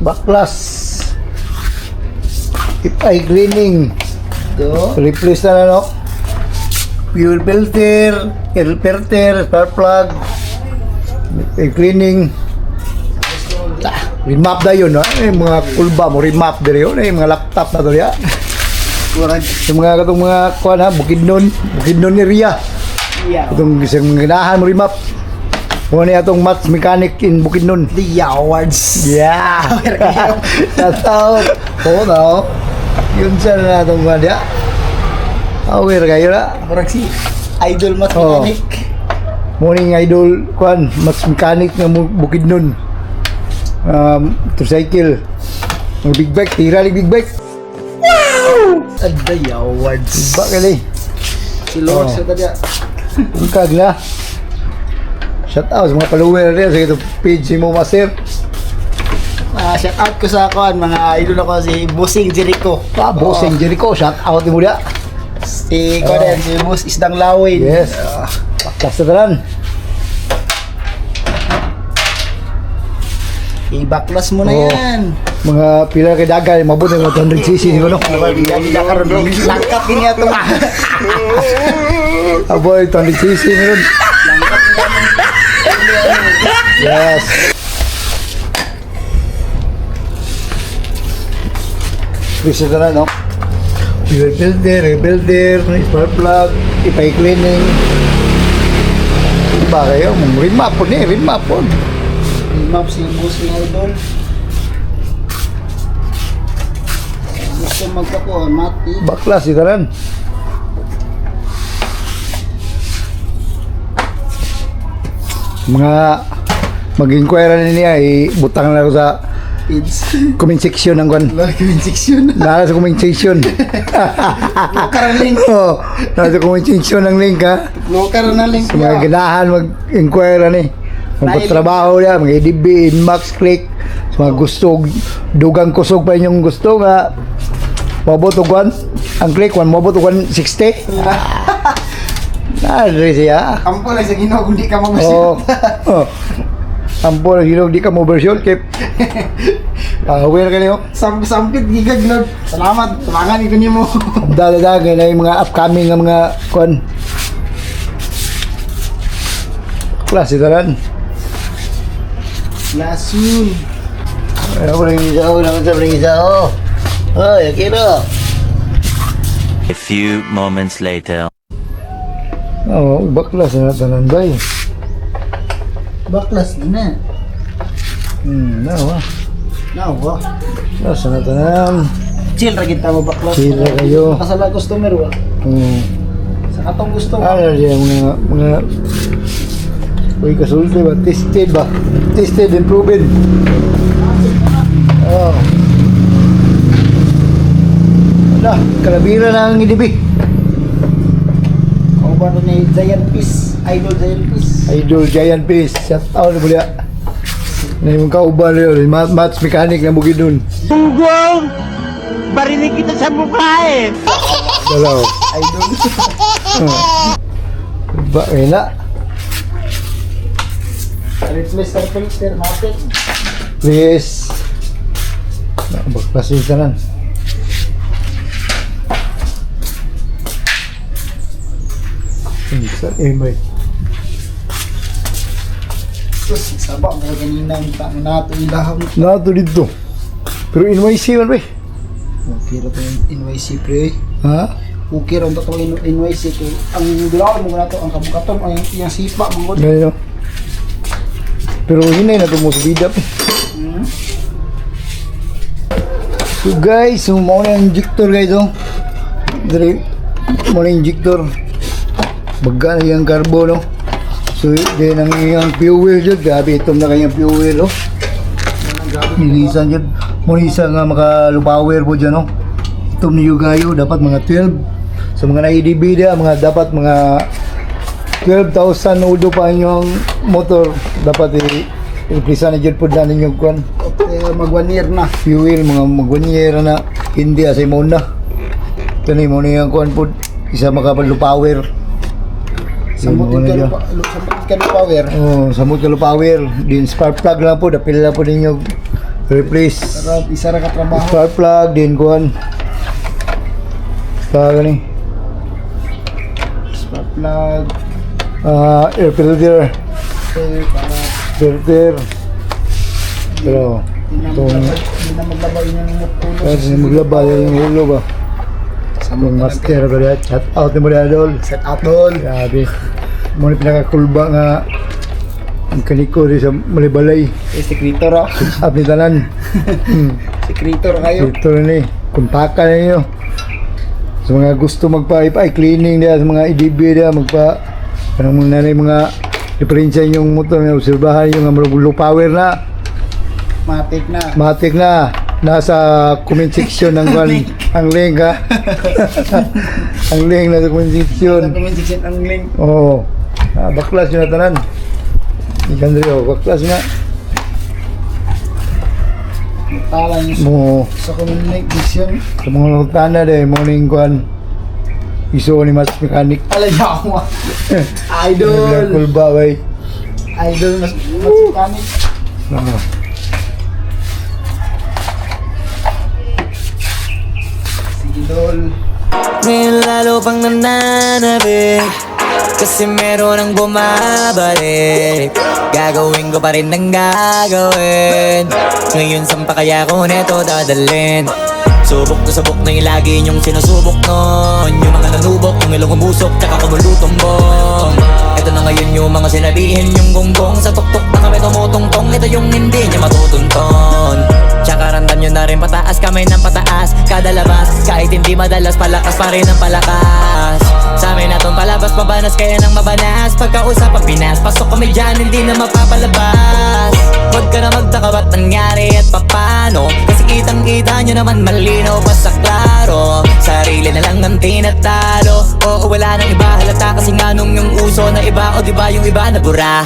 Baklas. Eye cleaning. Ito. Replace na no. Fuel filter, air filter, spark plug. Eye cleaning. Remap na yun, no? Mga kulba mo, remap na yun. Mga laptop na to ya. Yung mga katong mga kuha na, Bukidnon area. Yeah. Itong isang ganahan mo remap. Muna niya itong maths mechanic in Bukidnon. The awards. Yeah! Tataw. Oo na. Yun siya na itong mga niya. Aware kayo na. Parang si Idol Math Oh. Mechanic. Morning idol, kuan, maths mechanic ng Bukidnon. Tricycle. Ang big bike, tira ni big bike. At the awards. Ba kali. Si Lord Oh. sa tadya. Kag na. Shout out sa mga follower rin sa itong page mo, master. Shout out ko sa kuan mga idol ako si Bossing Jericho. Bossing Jericho, shout out mo dia. Si kuan si Boss Isdang Lawin. Yes. Baklas na tanan. Ibaklas mo na Oh. yan. Mga pila kay dagan, mabuti mga 200cc siguro. Hindi karon langkap gini ato. Aboy, 200cc ngayon. Yes. Bisa na no? Fuel filter, spark plug, ipay cleaning. Diba kayo? Remap po ni, remap po. Map si Bossing Idol. Gusto magkakuan mati. Baklas ito rin. Mga mag-inquire na niya, butang na ako sa Kids. comment section ng kwan. Lagi yung section. Nasa sa comment section. Lokar link. Oo, nasa comment section ng link ha. Lokar na link. Sa mga ganahan mag-inquire ni. Magpatrabaho niya, mga EDB, Inmax, Click. Sa mga gusto, dugang kusog pa inyong gusto nga. Mabot og kwan. Ang Click, mabot og 160. Nadre siya. Ampo lang sa Ginoo kung di ka Oo. mamasyon. Oh. Ampo lang hinog di ka mo version kay aware ka niyo. Sampit gigag Lord. Salamat. Tumangan ito niyo mo. Dadagan na yung mga upcoming nga mga kwan. Klase taran. Lasun. Ano rin isa o, naman sa rin isa o. Oh, yakino. A few moments later. Oo, baklas na tanan bay. Baklas na. Nawa. Nawa. Baklas na tanan. Chill ra kita mo baklas. Chill ra kayo. Kasala customer wa. Sa atong gusto. Ano siya mga uy, kasulti ba? Tested ba? Tested and proven. Oh. Wala, kalabira na ang idibig. Kung ba ni Giant Peace, Idol Giant Peace. Idol Giant Peace. Shout out na muli. Na yung kauban rin. Maths mechanic na bugid nun. Gunggong! Barinig kita sa mukha eh! Dalaw. Idol. Ba, eh na. Replace sa filter natin. Please. Baklas yung tanan. Sa email. Sus, sabak mo kanina ang nato ilaham. Nato dito. Pero NYC man ba? Okay ra to NYC pre. Ha? Okay ra to NYC ko. Ang dulaw mo na to ang kabukaton ay yung sipa mo gud. Ganyan. Pero hinay na ito mo sa bidap. So guys, so mo na yung injector guys oh. Dali mo na yung injector. Baga na yung carbo no. So din ang iyang fuel jud, grabe itom na kanyang fuel oh. Nilisan jud. Mo isa nga makalupower po dyan no. Itom niyo gayo dapat mga 12. Sa mga na-EDB dia, mga dapat mga 12,000 udo pa inyong motor dapat i-replisa na dyan po na ninyong kwan Mag 1 year na. fuel mga mag-1 na hindi asay mo na kani mo na yung kwan po isa makapalupower Samutin ka ng power. oh samot ka lupower din spark plug lang po dapil lang po ninyo replace Isa ra ka trabaho. spark plug din kuan sa gani Spark plug. air filter Para filter pero itong hindi na maglaba yun yung pulo. kasi maglaba yung ulo ba yung master ko dyan chat out mo dyan dol Set up dol. grabe mo na pinakakulba nga ang kaniko rin sa Malibalay Sekretor ah. up ni tanan Sekretor kayo. ito rin kontakan na ninyo sa mga gusto magpa-eye cleaning niya sa mga EDB niya magpa anong muna na yung mga diferensya yung motor na obserbahan yung mga low power na matik na nasa comment section ng ang link ha ang link nasa comment section Comment section ang link. oo baklas yun na tanan ikan rin baklas na Tala nyo mo sa comment section. sa mga nagtana dahil morning kuhan iso ni mas mechanic Alay ako ah. Idol. kulba bay Idol mas mechanic. oo Idol. Ngayon lalo pang nananabik kasi meron ang bumabalik. Gagawin ko pa rin ang gagawin. Ngayon saan pa kaya ko neto dadalhin? Subok na yung lagi niyong sinusubok nun. Yung mga nanubok, yung ilong umusok, tsaka kumulutong bong. Ito na ngayon yung mga sinabihin yung gonggong. Sa tuktok na kami tumutungtong, ito yung hindi niya matutunton. Tsaka ramdam nyo na rin pataas, kamay ng pataas. Kada labas, kahit hindi madalas, palakas pa rin ang palakas. Sa amin na tong palabas, mabanas kaya nang mabanas. Pagkausap ang Pinas, pasok kami dyan, hindi na mapapalabas. Huwag ka na magtaka ba't nangyari at papano. Kasi kitang-kita nyo naman malinaw pa sa klaro. Sarili na lang ang tinatalo. Oo, wala nang iba halata kasi nga nung yung uso na iba. O diba yung iba na bura.